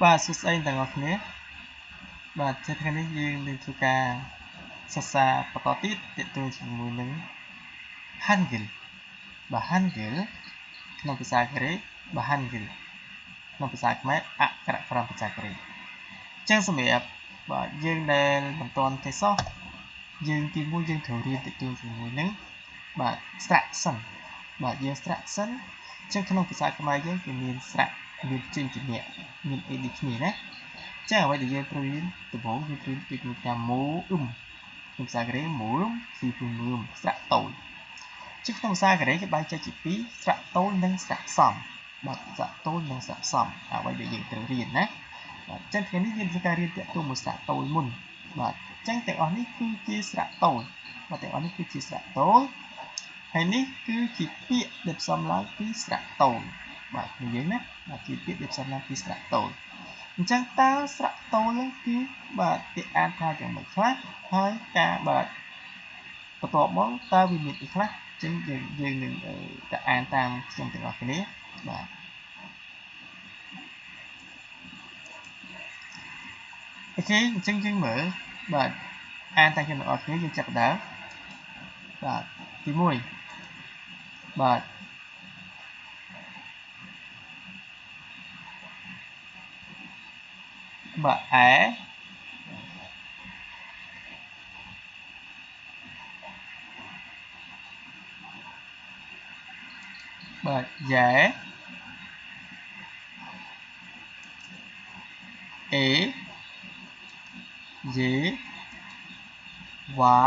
បាទសួស្តីទាំងអស់គ្នាបាទថ្ងៃនេះយើងនឹងធ្វើការសិក្សាបន្តទៀតទាក់ទងជាមួយនឹង Hangul បាទ Hangul ក្នុងភាសាកូរ៉េបាទ Hangul ក្នុងភាសាខ្មែរអក្សរក្រមភាសាកូរ៉េអញ្ចឹងសម្រាប់បាទយើងដែលមិនទាន់ចេះសោះយើងទីមួយយើងត្រូវរៀនទាក់ទងជាមួយនឹងបាទ ស្រៈសិនបាទយើងស្រៈសិនអញ្ចឹងក្នុងភាសាខ្មែរយើងគឺមានស្រៈមានជើងជាអ្នកមានអីដូចគ្នាណាចាអ្វីដែលយើងត្រូវរៀនដំបូងយើងត្រូវរៀនតាមម៉ូក្នុងភាសាកូរ៉េម៉ូស៊ីពូមឺមស្រៈតូចជាក្នុងភាសាកូរ៉េគេបែងចែកជាពីរស្រៈតូចនិងស្រៈផ្សំបាទស្រៈតូចនិងស្រៈផ្សំអ្វីដែលយើងត្រូវរៀនណាបាទអញ្ចឹងថ្ងៃនេះយើងធ្វើការរៀនតាក់ទងមួយស្រៈតូចមុនបាទអញ្ចឹងទាំងអស់នេះគឺជាស្រៈតូចបាទទាំងអស់នេះគឺជាស្រៈតូចហើយនេះគឺជាពាក្យដែលផ្សំឡើងពីស្រៈតូចបាទនិយាយណាបាទជាពាក្យដែលផ្សំឡើងពីស្រៈតូចអញ្ចឹងតើស្រៈតូចហ្នឹងគឺបាទគេអានថាយ៉ាងម៉េចខ្លះហើយការបាទបន្ទាប់មកតើវាមានអីខ្លះអញ្ចឹងយើងនឹងទៅអានតាមខ្ញុំទាំងអស់គ្នាបាទអូខេអញ្ចឹងយើងមើលបាទអានតាមខ្ញុំទាំងអស់គ្នាយើងចាប់ផ្ដើមបាទទី1បាទបាទអែបាទយ៉ែអេយេវ៉ា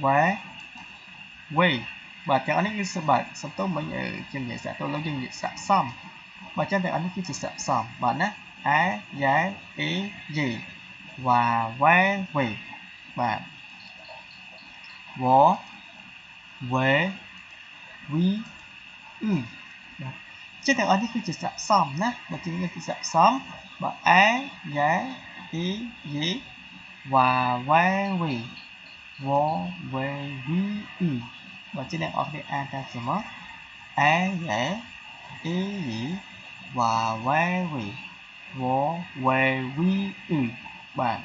វ៉ែវេបាទទាំងអស់នេះគឺបាទសំទោសមិញជានិយាយសាក់តោះលោកយើងនិយាយសាក់សំបាទចឹងទាំងអស់នេះគឺជាសាក់សំបាទណាអែយ៉ែអេយេវ៉ាវ៉ែវេបាទវវេវីអ៊ឺបាទចឹងទាំងអស់នេះគឺជាសាក់សំណាបាទជាងនេះគឺសាក់សំបាទអែយ៉ែអេយេវ៉ាវ៉ែវេវវេវីអ៊ឺបាទជាអ្នកអស់គ្នាអានតាមខ្ញុំមកអែយ៉ែអេយេវ៉ាវ៉ែវេវវេវីអ៊ឺបាទ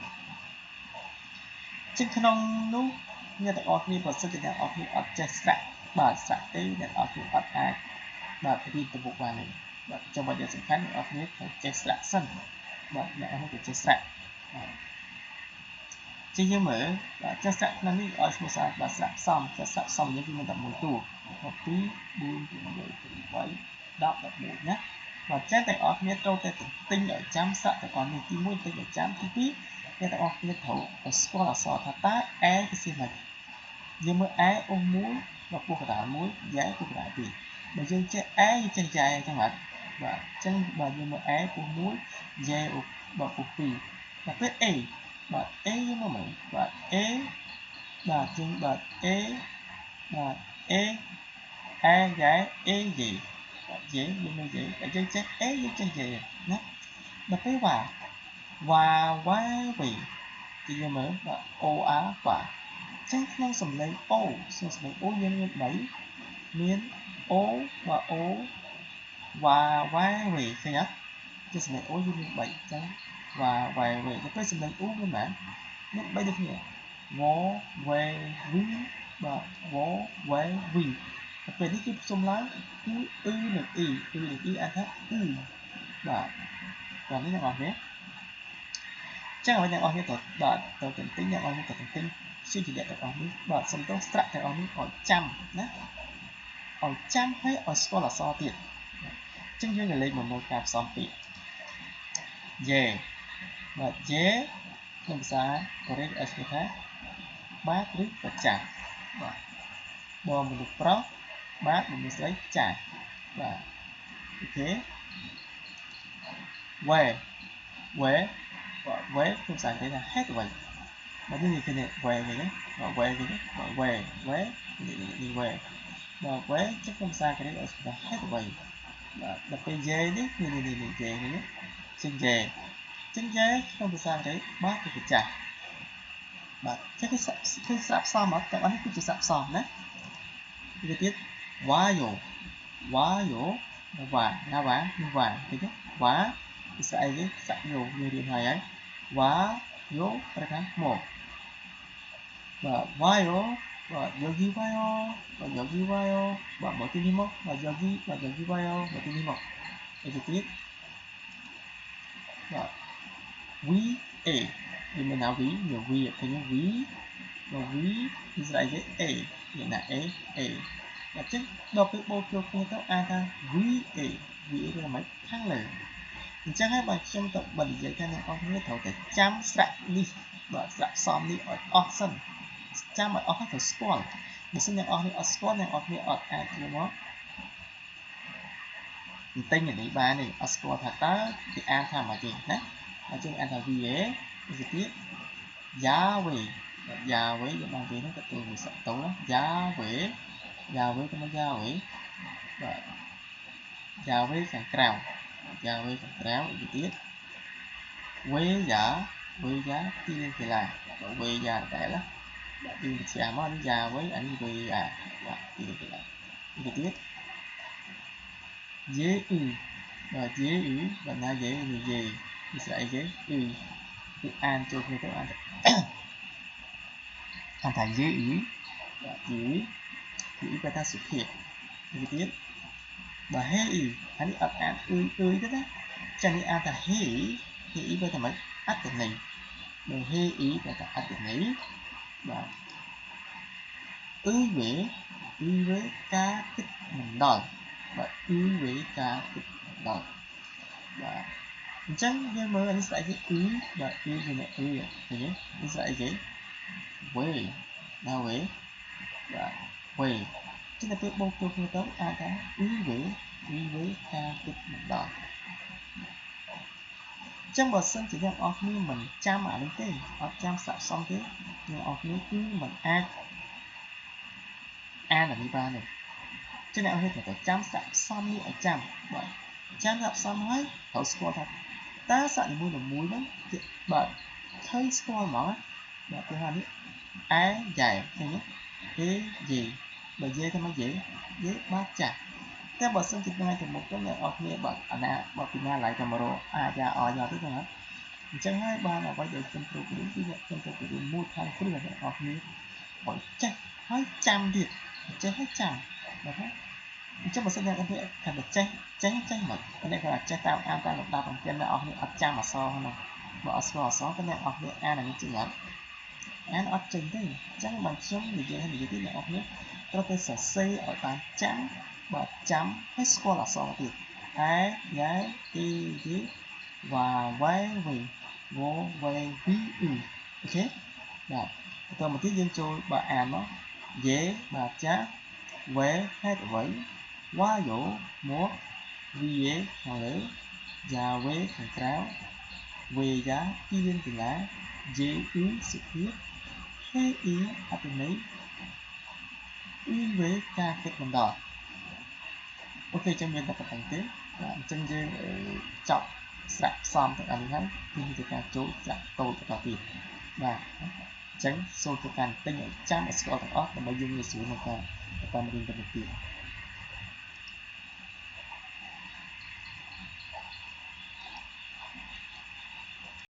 ជាក្នុងនោះអ្នកទាំងអស់គ្នាប្រសិទ្ធជាអ្នកអស់គ្នាអត់ចេះស្រៈបាទស្រៈទេអ្នកអស់គ្នាអត់អាចបាទរៀនទៅមុខបានទេបាទចំណុចដែលសំខាន់អ្នកអស់គ្នាត្រូវចេះស្រៈសិនបាទអ្នកអស់គ្នាត្រូវចេះស្រៈបាទជាយើងមើលបាទចេះស្រៈក្នុងនេះឲ្យស្មើសារបាទស្រៈផ្សំចេះស្រៈផ្សំយើងគឺមានតែមួយតួ12 4 6 8 10 11ណាបាទចេះទាំងអស់គ្នាត្រូវតែទន្ទិញឲ្យចាំស្រៈទាំងអស់នេះទី1ទិញឲ្យចាំទី2អ្នកទាំងអស់គ្នាត្រូវស្គាល់អក្សរថាតើអែគឺស្អីយើងមើលអែអ៊ុំ1ដល់ពោះកណ្ដាល1យ៉ែពោះកណ្ដាល2បើយើងចេះអែយើងចេះយ៉ែអញ្ចឹងបាទបាទអញ្ចឹងបាទយើងមើលអែពោះ1យ៉ែបាទពោះ2ដល់ពេលអេបាទអេយើងមើលបាទអេបាទជាងបាទអេបាទអេអែយ៉ែអេយេបាទយេយើងមើលយេតែយើងចេះអេយើងចេះយេណាដល់ពេលវ៉ាវ៉ាវ៉ែវេទីយើងមើលបាទអូអាវ៉ាចឹងក្នុងសំឡេងអូសំឡេងអូយើងមាន3មានអូបាទអូវ៉ាវ៉ែវេឃើញអត់គឺសំឡេងអូយើងមាន3ចឹងវ៉ាវ៉ែវេទៅពេលសំឡេងអូមានបានមាន3ដូចគ្នាវវេវីបាទវវេវីទៅពេលនេះគឺផ្សំឡើងគឺអ៊ឺនិងអ៊ីអ៊ឺនិងអ៊ីអាចថាអ៊ឺបាទបាទនេះអ្នកនរគ្នាចឹងឲ្យអ្នកនរគ្នាត្រូវបាទត្រូវទន្ទិញអ្នកនរគ្នាត្រូវទន្ទិញជាជាអ្នកទាំងអស់នេះបាទសំដៅស្រៈទាំងអស់នេះឲ្យចាំណាឲ្យចាំហើយឲ្យស្គាល់អក្សរទៀតចឹងយើងទៅលេខមកមើលការផ្សំពាក្យយេបាទយេក្នុងភាសាកូរ៉េគេហៅថាបាទឬក៏ចាស់បាទបមនុស្សប្រុសបាទមនុស្សស្រីចាស់បាទអូខេវេវេបាទវេក្នុងភាសាកូរ៉េថាហេតុអ្វីបាទនេះគឺវេវិញណាបាទវេវិញបាទវេវេនេះវេបាទវេជាក្នុងភាសាកូរ៉េគេហៅថាហេតុអ្វីបាទដល់ពេលយេនេះយេនេះជាងយេចឹងយេក្នុងភាសាកូរ៉េបាទគឺម្ចាស់បាទចឹងគឺស្រាប់ផ្សំអត់ទាំងអស់នេះគឺជាស្រាប់ផ្សំណាវាទៀតវ៉ាយ៉ូវ៉ាណាវ៉ានេះវ៉ាឃើញទេវ៉ា ស្អីគេសាក់យោយើងរៀនហើយវ៉ាយោប្រថាមកបាទវ៉ាយោបាទយោគីវ៉ាយោបាទយោគីវ៉ាយោបាទមកទីនេះមកបាទយោគីបាទយោគីវ៉ាយោមកទីនេះមកអីទៅទៀតបាទ V A វាមានណា V មាន V ឃើញ V មក V វាស្អីគេ A មានណា A A អញ្ចឹងដល់ពេលបូកចូលគ្នាទៅអានថា VA VA គឺម៉េចខាងលើអញ្ចឹងហើយបើខ្ញុំទៅបើនិយាយថាអ្នកនរគ្នាត្រូវតែចាំស្រៈនេះបាទស្រៈផ្សំនេះឲ្យអស់សិនចាំឲ្យអស់ហើយត្រូវស្គាល់បើមិនអ្នកនរគ្នាអត់ស្គាល់អ្នកនរគ្នាអត់អាចធ្វើមកទិញនេះបានទេអត់ស្គាល់ថាតើគេអានថាម៉េចទេណាអញ្ចឹងអានថា VA វាទៀត Yahweh Yahweh យើងបាននិយាយហ្នឹងក៏ទៅវាសក់ទៅណា Yahweh Yahweh ទៅមក Yahweh បាទ Yahweh ខាងក្រៅ Yahweh ខាងក្រៅវាទៀត Weya Weya ទីលានកីឡាបើ Weya ដែរណាបាទយើងបញ្ជាក់មកនេះ Yahweh អានេះ Weya បាទទីលានកីឡាវាទៀត Yehu បាទ Yehu បាទណា Yehu នេះ Ye វាស្អីគេគឺអានចូលគ្នាទៅអានថា Yehu បាទ Yehu គឺថាសុភាពវាទៀតបាទ Hey អានេះអត់អានអ៊ឺទេណាចានេះអានថា Hey Hey បើថាម៉េចអត្តន័យបើ Hey បើថាអត្តន័យបាទវេការគិតមិនដល់បាទវេការគិតមិនដល់បាទអញ្ចឹងយើងមើលនេះស្អីគេបាទគឺមានឃើញទេនេះស្អីគេវេណាវេបាទវេចឹងតែពេលបូកចូលគ្នាទៅអាចថាវេការគិតមិនដល់ចឹងបើសិនជាអ្នកនរគ្នាមិនចាំអានេះទេអត់ចាំស័ក្តិសមទេអ្នកនរគ្នាគឺមិនអាចអានអានេះបានទេចឹងអ្នកនរគ្នាត្រូវតែចាំស័ក្តិសមនេះឲ្យចាំបាទចាំស័ក្តិសមហើយត្រូវស្គាល់ថាតើស័ក្តិនីមួយហ្នឹងបាទឃើញស្គាល់ហ្មងបាទគឺថានេះអែយ៉ែឃើញទេយេបើយេថាមកយេបាទចាស់តែបើសិនជាថ្ងៃទៅមុខទៅអ្នកនរគ្នាបាទអាណាបើពីណាឡៃទៅមករកអាចអយកទៅចឹងណាអញ្ចឹងហើយបានអ្វីដែលខ្ញុំត្រូវរៀនគឺអ្នកខ្ញុំត្រូវរៀនមូលដ្ឋានគ្រឹះរបស់អ្នកនរគ្នាឲ្យចេះហើយចាំទៀតចេះហើយចាំបាទអញ្ចឹងបើសិនអ្នកនរគ្នាថាចេះមកអ្នកគាត់ចេះតាមអានតាមលំដាប់អញ្ចឹងអ្នកនរគ្នាអត់ចាំអក្សរហ្នឹងបើអត់ស្គាល់អក្សរក៏អ្នកនរគ្នាអានអានេះចេញអត់អានអត់ចេញទេអញ្ចឹងបើខ្ញុំនិយាយទៀតអ្នកនរគ្នាត្រូវតែសរសេរឲ្យបានចាំបាទចាំហើយស្គាល់អក្សរទៀតអែយ៉ែអ៊ីយីវ៉ាវ៉ែវីវ៉វ៉េវីអ៊ីអូខេបាទបន្តមកទៀតយើងចូលបាទអានមកយេបាទចាវ៉េហេតុអ្វីវ៉ាយោមកវីយេខាងលើយ៉ាវ៉េខាងក្រៅវេយ៉ាទីលានកីឡាយេអ៊ីសុភាពហេអ៊ីអត្តន័យអ៊ីវេការគិតមិនដល់អូខេចឹងមានតែប៉ុណ្្នឹងទេបាទអញ្ចឹងយើងចប់ស្រៈផ្សំទាំងអស់នេះហើយគឺមានការចូលស្រៈតូចបន្តទៀតបាទអញ្ចឹងសូមធ្វើការទិញឲ្យចាំឲ្យស្គាល់ទាំងអស់ដើម្បីយើងងាយស្រួលក្នុងការបន្តរៀនបន្តទៀត